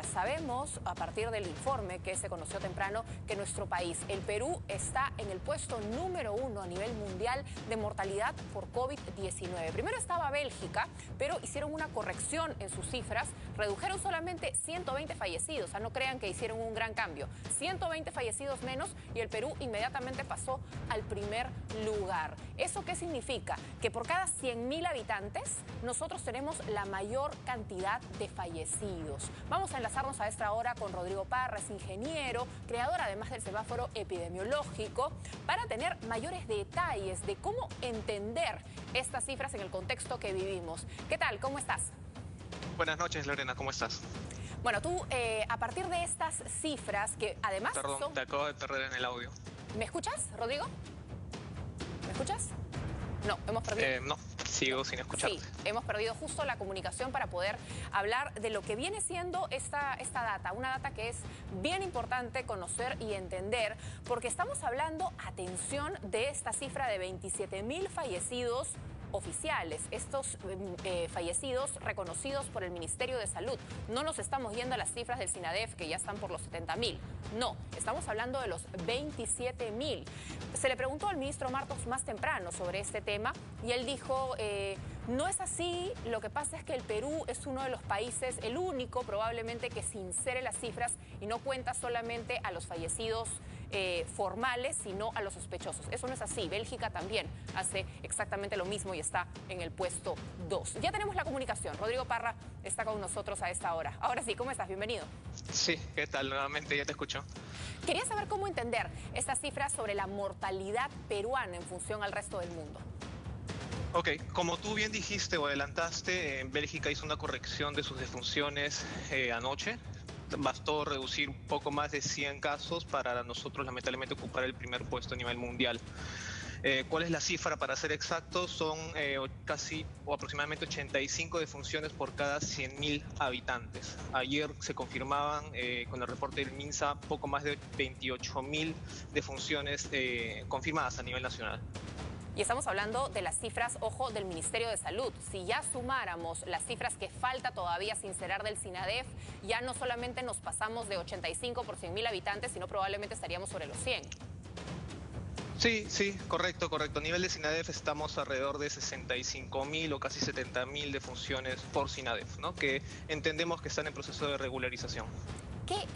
Sabemos, a partir del informe que se conoció temprano, que nuestro país, el Perú, está en el puesto número 1 a nivel mundial de mortalidad por COVID-19. Primero estaba Bélgica, pero hicieron una corrección en sus cifras, redujeron solamente 120 fallecidos. O sea, no crean que hicieron un gran cambio. 120 fallecidos menos y el Perú inmediatamente pasó al primer lugar. ¿Eso qué significa? Que por cada 100.000 habitantes, nosotros tenemos la mayor cantidad de fallecidos. Vamos a enlazarnos a esta hora con Rodrigo Parra, es ingeniero, creador además del semáforo epidemiológico, para tener mayores detalles de cómo entender estas cifras en el contexto que vivimos. ¿Qué tal? ¿Cómo estás? Buenas noches, Lorena, ¿cómo estás? Bueno, tú, a partir de estas cifras, que además Perdón, te acabo de perder en el audio. ¿Me escuchas, Rodrigo? ¿Me escuchas? No, hemos perdido. No, sigo sin escucharte. Sí, hemos perdido justo la comunicación para poder hablar de lo que viene siendo esta data. Una data que es bien importante conocer y entender, porque estamos hablando, atención, de esta cifra de 27.000 fallecidos oficiales, estos fallecidos reconocidos por el Ministerio de Salud. No nos estamos yendo a las cifras del SINADEF, que ya están por los 70.000. No, estamos hablando de los 27.000. Se le preguntó al ministro Martos más temprano sobre este tema y él dijo, no es así, lo que pasa es que el Perú es uno de los países, el único probablemente, que sincere las cifras y no cuenta solamente a los fallecidos formales, sino a los sospechosos. Eso no es así. Bélgica también hace exactamente lo mismo y está en el puesto 2. Ya tenemos la comunicación. Rodrigo Parra está con nosotros a esta hora. Ahora sí, ¿cómo estás? Bienvenido. Sí, ¿qué tal? Nuevamente ya te escucho. Quería saber cómo entender estas cifras sobre la mortalidad peruana en función al resto del mundo. Ok, como tú bien dijiste o adelantaste, Bélgica hizo una corrección de sus defunciones anoche. Bastó reducir un poco más de 100 casos para nosotros lamentablemente ocupar el primer puesto a nivel mundial. ¿Cuál es la cifra para ser exactos? Son casi o aproximadamente 85 defunciones por cada 100.000 habitantes. Ayer se confirmaban con el reporte del MINSA poco más de 28.000 defunciones confirmadas a nivel nacional. Y estamos hablando de las cifras, ojo, del Ministerio de Salud. Si ya sumáramos las cifras que falta todavía sincerar del SINADEF, ya no solamente nos pasamos de 85 por 100.000 habitantes, sino probablemente estaríamos sobre los 100. Sí, correcto. A nivel de SINADEF estamos alrededor de 65.000 o casi 70.000 defunciones por SINADEF, ¿no? Que entendemos que están en proceso de regularización.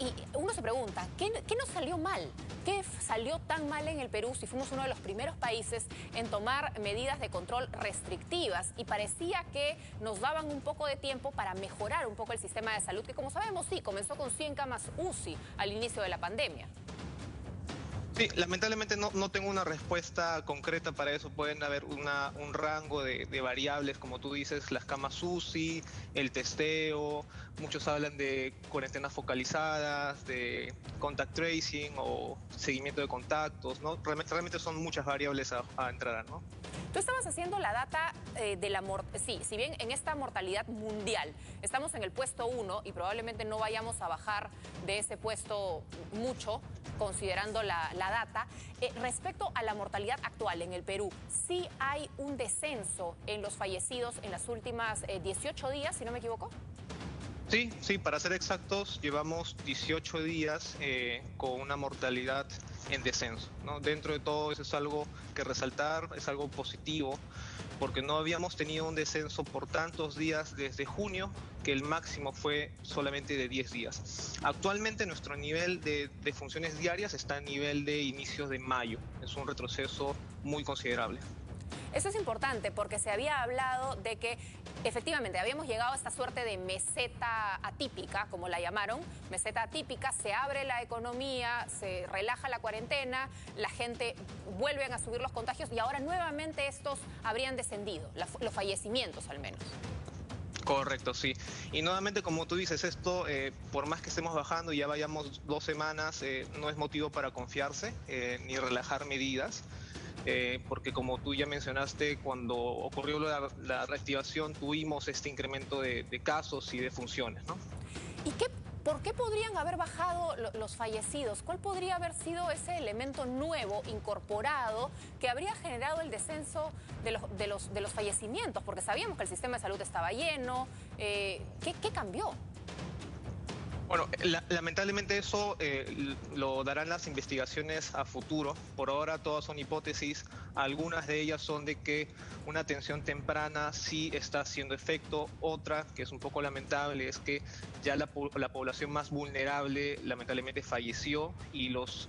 Y uno se pregunta, ¿qué nos salió mal? ¿Qué salió tan mal en el Perú si fuimos uno de los primeros países en tomar medidas de control restrictivas? Y parecía que nos daban un poco de tiempo para mejorar un poco el sistema de salud, que como sabemos, sí, comenzó con 100 camas UCI al inicio de la pandemia. Sí, lamentablemente no tengo una respuesta concreta para eso. Pueden haber un rango de variables, como tú dices, las camas UCI, el testeo. Muchos hablan de cuarentenas focalizadas, de contact tracing o seguimiento de contactos, ¿no? Realmente son muchas variables a entrar, ¿no? Tú estabas haciendo la data de la sí, si bien en esta mortalidad mundial estamos en el puesto 1 y probablemente no vayamos a bajar de ese puesto mucho, considerando la data, respecto a la mortalidad actual en el Perú, sí hay un descenso en los fallecidos en las últimas 18 días, si no me equivoco. Sí, para ser exactos, llevamos 18 días con una mortalidad en descenso, ¿no? Dentro de todo eso es algo que resaltar, es algo positivo, porque no habíamos tenido un descenso por tantos días desde junio, que el máximo fue solamente de 10 días. Actualmente nuestro nivel de defunciones diarias está a nivel de inicios de mayo, es un retroceso muy considerable. Eso es importante porque se había hablado de que efectivamente habíamos llegado a esta suerte de meseta atípica, como la llamaron, meseta atípica, se abre la economía, se relaja la cuarentena, la gente vuelven a subir los contagios y ahora nuevamente estos habrían descendido, los fallecimientos al menos. Correcto, sí. Y nuevamente, como tú dices, esto, por más que estemos bajando, ya vayamos 2 semanas, no es motivo para confiarse ni relajar medidas. Porque como tú ya mencionaste, cuando ocurrió la reactivación tuvimos este incremento de casos y de funciones, ¿no? ¿Y por qué podrían haber bajado los fallecidos? ¿Cuál podría haber sido ese elemento nuevo incorporado que habría generado el descenso de los fallecimientos? Porque sabíamos que el sistema de salud estaba lleno. ¿Qué cambió? Bueno, lamentablemente eso lo darán las investigaciones a futuro. Por ahora todas son hipótesis. Algunas de ellas son de que una atención temprana sí está haciendo efecto. Otra, que es un poco lamentable, es que ya la población más vulnerable lamentablemente falleció y los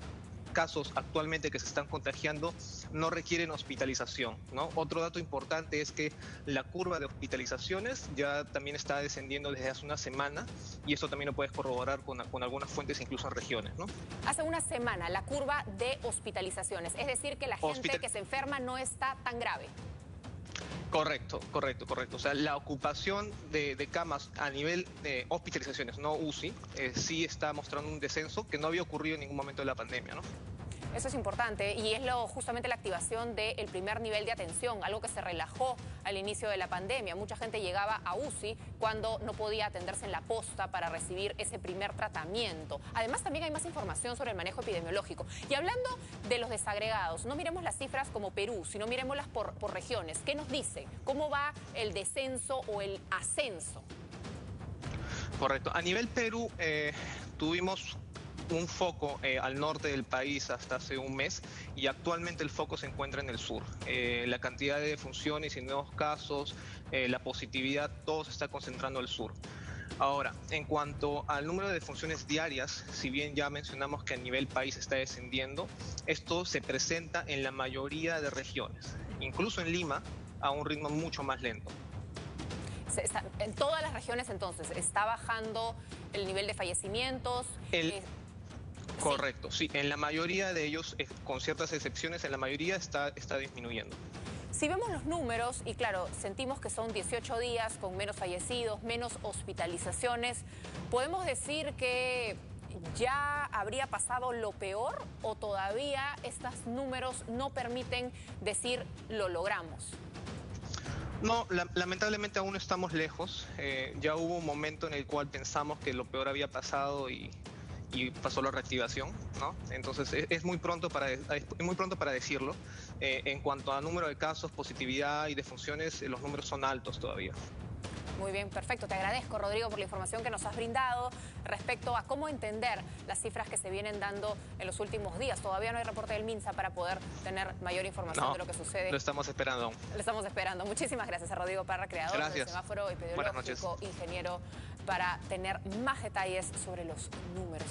casos actualmente que se están contagiando no requieren hospitalización, ¿no? Otro dato importante es que la curva de hospitalizaciones ya también está descendiendo desde hace una semana y eso también lo puedes corroborar con algunas fuentes, incluso en regiones, ¿no? Hace una semana la curva de hospitalizaciones, es decir, que la gente que se enferma no está tan grave. Correcto. O sea, la ocupación de camas a nivel de hospitalizaciones, no UCI, sí está mostrando un descenso que no había ocurrido en ningún momento de la pandemia, ¿no? Eso es importante y es justamente la activación del primer nivel de atención, algo que se relajó al inicio de la pandemia. Mucha gente llegaba a UCI cuando no podía atenderse en la posta para recibir ese primer tratamiento. Además, también hay más información sobre el manejo epidemiológico. Y hablando de los desagregados, no miremos las cifras como Perú, sino miremoslas por regiones. ¿Qué nos dice? ¿Cómo va el descenso o el ascenso? Correcto. A nivel Perú, tuvimos un foco al norte del país hasta hace un mes y actualmente el foco se encuentra en el sur. La cantidad de defunciones y nuevos casos, la positividad, todo se está concentrando al sur. Ahora, en cuanto al número de defunciones diarias, si bien ya mencionamos que a nivel país está descendiendo, esto se presenta en la mayoría de regiones, incluso en Lima, a un ritmo mucho más lento. En todas las regiones, entonces, está bajando el nivel de fallecimientos. Correcto, sí. En la mayoría de ellos, con ciertas excepciones, en la mayoría está disminuyendo. Si vemos los números, y claro, sentimos que son 18 días con menos fallecidos, menos hospitalizaciones, ¿podemos decir que ya habría pasado lo peor o todavía estos números no permiten decir lo logramos? No, lamentablemente aún estamos lejos. Ya hubo un momento en el cual pensamos que lo peor había pasado y pasó la reactivación, ¿no? Entonces es muy pronto para decirlo. En cuanto a número de casos, positividad y defunciones, los números son altos todavía. Muy bien, perfecto. Te agradezco, Rodrigo, por la información que nos has brindado respecto a cómo entender las cifras que se vienen dando en los últimos días. Todavía no hay reporte del MINSA para poder tener mayor información de lo que sucede. Lo estamos esperando aún. Lo estamos esperando. Muchísimas gracias a Rodrigo Parra, creador del semáforo epidemiológico, ingeniero, para tener más detalles sobre los números.